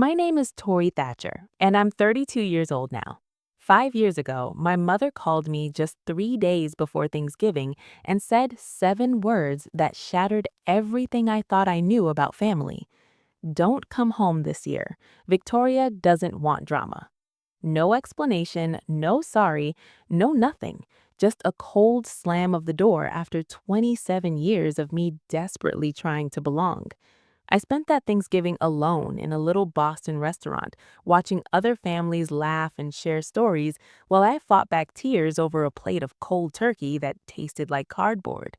My name is Tori Thatcher, and I'm 32 years old now. 5 years ago, my mother called me just 3 days before Thanksgiving and said 7 words that shattered everything I thought I knew about family. Don't come home this year. Victoria doesn't want drama. No explanation, no sorry, no nothing. Just a cold slam of the door after 27 years of me desperately trying to belong. I spent that Thanksgiving alone in a little Boston restaurant, watching other families laugh and share stories while I fought back tears over a plate of cold turkey that tasted like cardboard.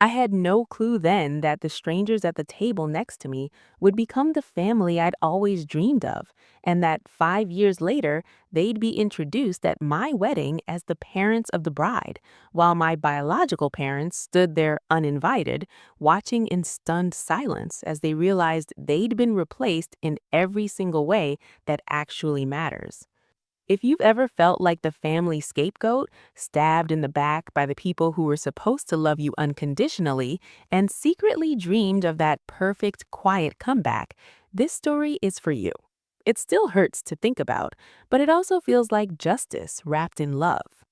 I had no clue then that the strangers at the table next to me would become the family I'd always dreamed of, and that 5 years later, they'd be introduced at my wedding as the parents of the bride, while my biological parents stood there uninvited, watching in stunned silence as they realized they'd been replaced in every single way that actually matters. If you've ever felt like the family scapegoat, stabbed in the back by the people who were supposed to love you unconditionally, and secretly dreamed of that perfect, quiet comeback, this story is for you. It still hurts to think about, but it also feels like justice wrapped in love.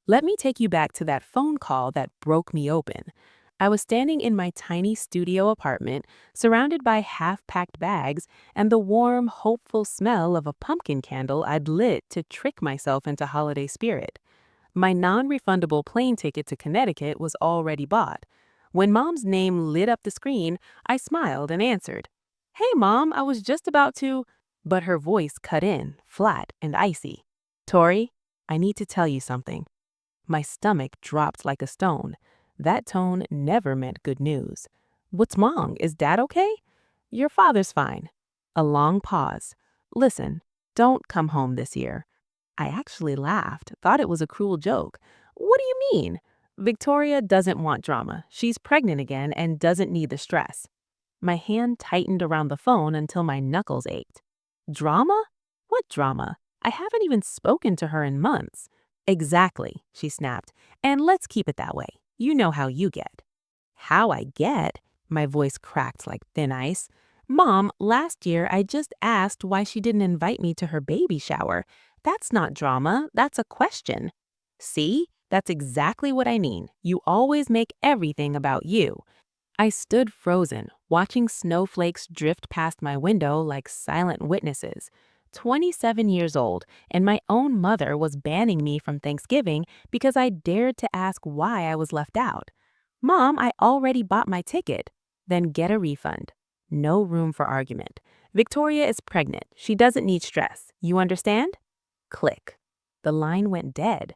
Let me take you back to that phone call that broke me open. I was standing in my tiny studio apartment, surrounded by half-packed bags and the warm, hopeful smell of a pumpkin candle I'd lit to trick myself into holiday spirit. My non-refundable plane ticket to Connecticut was already bought. When Mom's name lit up the screen, I smiled and answered, "Hey, Mom, I was just about to—" But her voice cut in, flat and icy. "Tori, I need to tell you something." My stomach dropped like a stone. That tone never meant good news. "What's wrong? Is Dad okay?" "Your father's fine." A long pause. "Listen, don't come home this year." I actually laughed, thought it was a cruel joke. "What do you mean?" "Victoria doesn't want drama. She's pregnant again and doesn't need the stress." My hand tightened around the phone until my knuckles ached. "Drama? What drama? I haven't even spoken to her in months." "Exactly," she snapped. "And let's keep it that way. You know how you get." "How I get?" My voice cracked like thin ice. "Mom, last year I just asked why she didn't invite me to her baby shower. That's not drama, that's a question." "See? That's exactly what I mean. You always make everything about you." I stood frozen, watching snowflakes drift past my window like silent witnesses. 27 years old, and my own mother was banning me from Thanksgiving because I dared to ask why I was left out. "Mom, I already bought my ticket." "Then get a refund." No room for argument. "Victoria is pregnant. She doesn't need stress. You understand?" Click. The line went dead.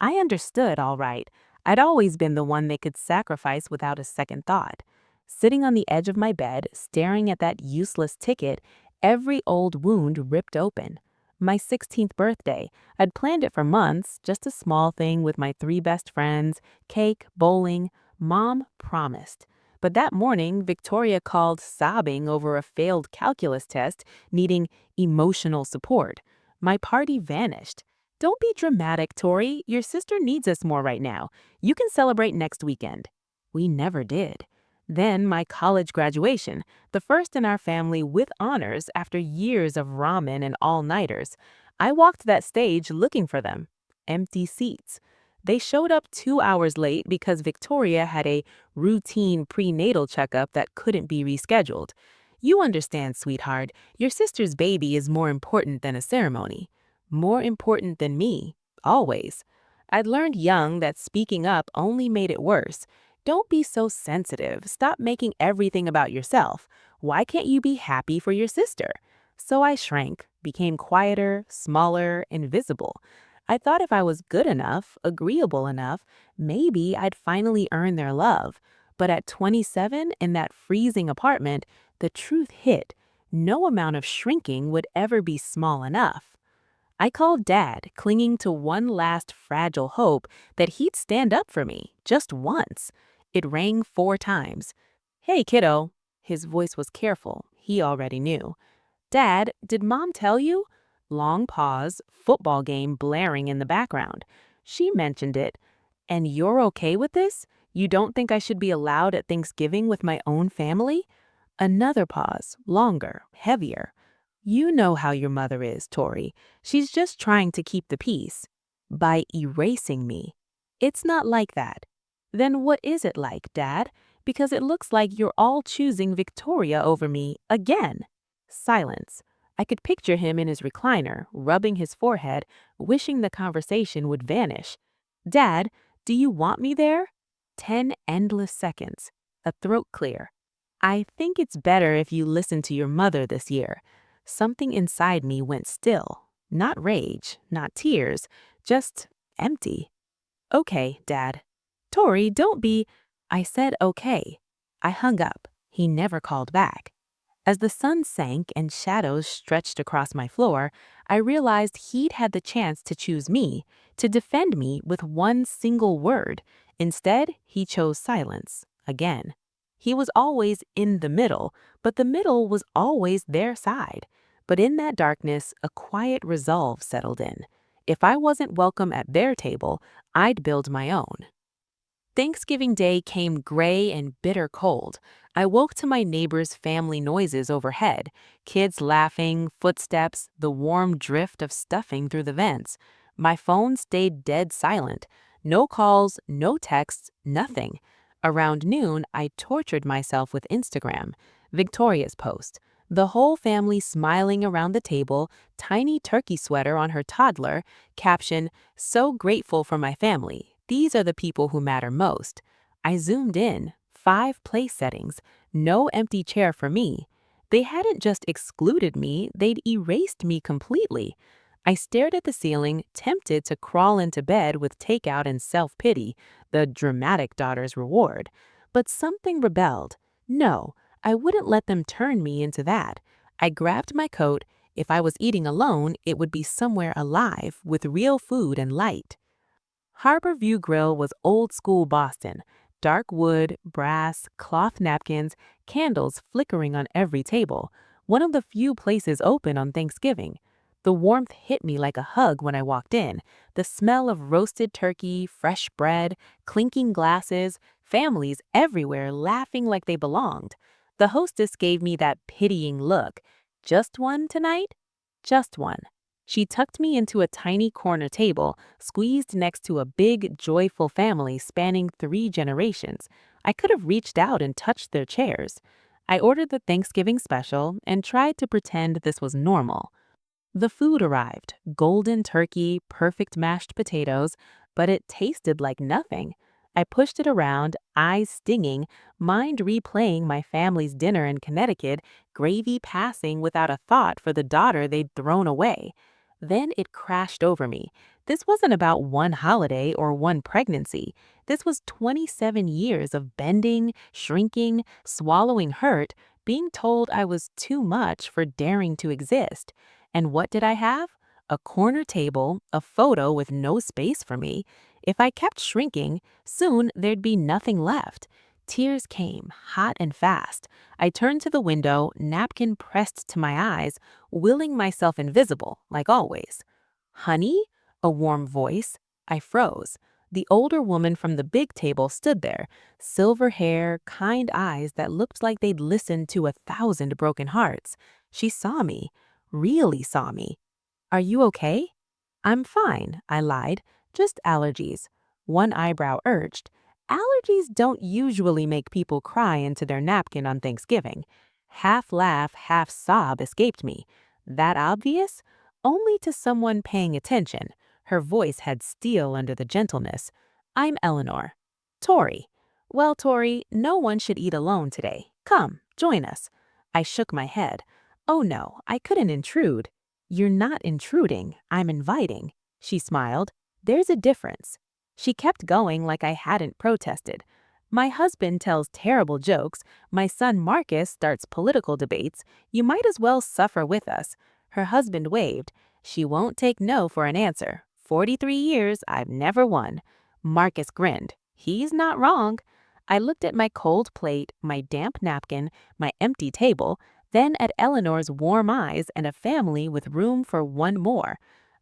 I understood, all right. I'd always been the one they could sacrifice without a second thought. Sitting on the edge of my bed, staring at that useless ticket, every old wound ripped open. My 16th birthday. I'd planned it for months, just a small thing with my 3 best friends, cake, bowling. Mom promised. But that morning, Victoria called sobbing over a failed calculus test, needing emotional support. My party vanished. "Don't be dramatic, Tori. Your sister needs us more right now. You can celebrate next weekend." We never did. Then my college graduation, the first in our family with honors after years of ramen and all-nighters. I walked that stage looking for them. Empty seats. They showed up 2 hours late because Victoria had a routine prenatal checkup that couldn't be rescheduled. You understand, sweetheart, your sister's baby is more important than a ceremony. More important than me, always. I'd learned young that speaking up only made it worse. Don't be so sensitive. Stop making everything about yourself. Why can't you be happy for your sister? So I shrank, became quieter, smaller, invisible. I thought if I was good enough, agreeable enough, maybe I'd finally earn their love. But at 27, in that freezing apartment, the truth hit. No amount of shrinking would ever be small enough. I called Dad, clinging to one last fragile hope that he'd stand up for me, just once. It rang 4 times. "Hey, kiddo." His voice was careful. He already knew. "Dad, did Mom tell you?" Long pause, football game blaring in the background. "She mentioned it." "And you're okay with this? You don't think I should be allowed at Thanksgiving with my own family?" Another pause, longer, heavier. You know how your mother is, Tori. She's just trying to keep the peace. By erasing me. It's not like that. Then what is it like, Dad? Because it looks like you're all choosing Victoria over me again. Silence. I could picture him in his recliner, rubbing his forehead, wishing the conversation would vanish. Dad, do you want me there? 10 endless seconds. A throat clear. I think it's better if you listen to your mother this year. Something inside me went still. Not rage, not tears, just empty. Okay, Dad. Tori, don't be. I said okay. I hung up. He never called back. As the sun sank and shadows stretched across my floor, I realized he'd had the chance to choose me, to defend me with one single word. Instead, he chose silence, again. He was always in the middle, but the middle was always their side. But in that darkness, a quiet resolve settled in. If I wasn't welcome at their table, I'd build my own. Thanksgiving Day came gray and bitter cold. I woke to my neighbor's family noises overhead, kids laughing, footsteps, the warm drift of stuffing through the vents. My phone stayed dead silent. No calls, no texts, nothing. Around noon, I tortured myself with Instagram. Victoria's post. The whole family smiling around the table, tiny turkey sweater on her toddler, caption, "So grateful for my family. These are the people who matter most." I zoomed in, 5 place settings, no empty chair for me. They hadn't just excluded me, they'd erased me completely. I stared at the ceiling, tempted to crawl into bed with takeout and self-pity, the dramatic daughter's reward. But something rebelled. No, I wouldn't let them turn me into that. I grabbed my coat. If I was eating alone, it would be somewhere alive, with real food and light. Harbor View Grill was old-school Boston. Dark wood, brass, cloth napkins, candles flickering on every table. One of the few places open on Thanksgiving. The warmth hit me like a hug when I walked in. The smell of roasted turkey, fresh bread, clinking glasses, families everywhere laughing like they belonged. The hostess gave me that pitying look. Just one tonight? Just one. She tucked me into a tiny corner table, squeezed next to a big, joyful family spanning 3 generations. I could have reached out and touched their chairs. I ordered the Thanksgiving special and tried to pretend this was normal. The food arrived, golden turkey, perfect mashed potatoes, but it tasted like nothing. I pushed it around, eyes stinging, mind replaying my family's dinner in Connecticut, gravy passing without a thought for the daughter they'd thrown away. Then it crashed over me. This wasn't about one holiday or one pregnancy. This was 27 years of bending, shrinking, swallowing hurt, being told I was too much for daring to exist. And what did I have? A corner table, a photo with no space for me. If I kept shrinking, soon there'd be nothing left. Tears came, hot and fast. I turned to the window, napkin pressed to my eyes, willing myself invisible, like always. "Honey?" A warm voice. I froze. The older woman from the big table stood there, silver hair, kind eyes that looked like they'd listened to 1,000 broken hearts. She saw me, really saw me. "Are you okay?" "I'm fine," I lied. "Just allergies." One eyebrow urged. Allergies don't usually make people cry into their napkin on Thanksgiving. Half laugh, half sob escaped me. That obvious? Only to someone paying attention. Her voice had steel under the gentleness. "I'm Eleanor." "Tori." "Well, Tori, no one should eat alone today. Come, join us." I shook my head. "Oh no, I couldn't intrude." "You're not intruding, I'm inviting." She smiled. "There's a difference." She kept going like I hadn't protested. "My husband tells terrible jokes. My son Marcus starts political debates. You might as well suffer with us." Her husband waved. "She won't take no for an answer. 43 years, I've never won." Marcus grinned. "He's not wrong." I looked at my cold plate, my damp napkin, my empty table, then at Eleanor's warm eyes and a family with room for one more.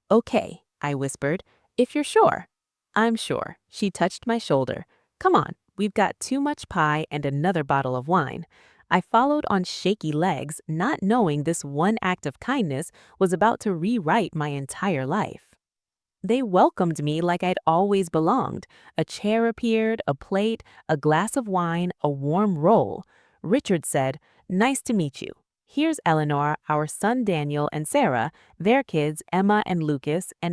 "Okay," I whispered, "if you're sure." "I'm sure." She touched my shoulder. "Come on, we've got too much pie and another bottle of wine." I followed on shaky legs, not knowing this one act of kindness was about to rewrite my entire life. They welcomed me like I'd always belonged. A chair appeared, a plate, a glass of wine, a warm roll. Richard said, "Nice to meet you. Here's Eleanor, our son Daniel, and Sarah, their kids, Emma and Lucas, and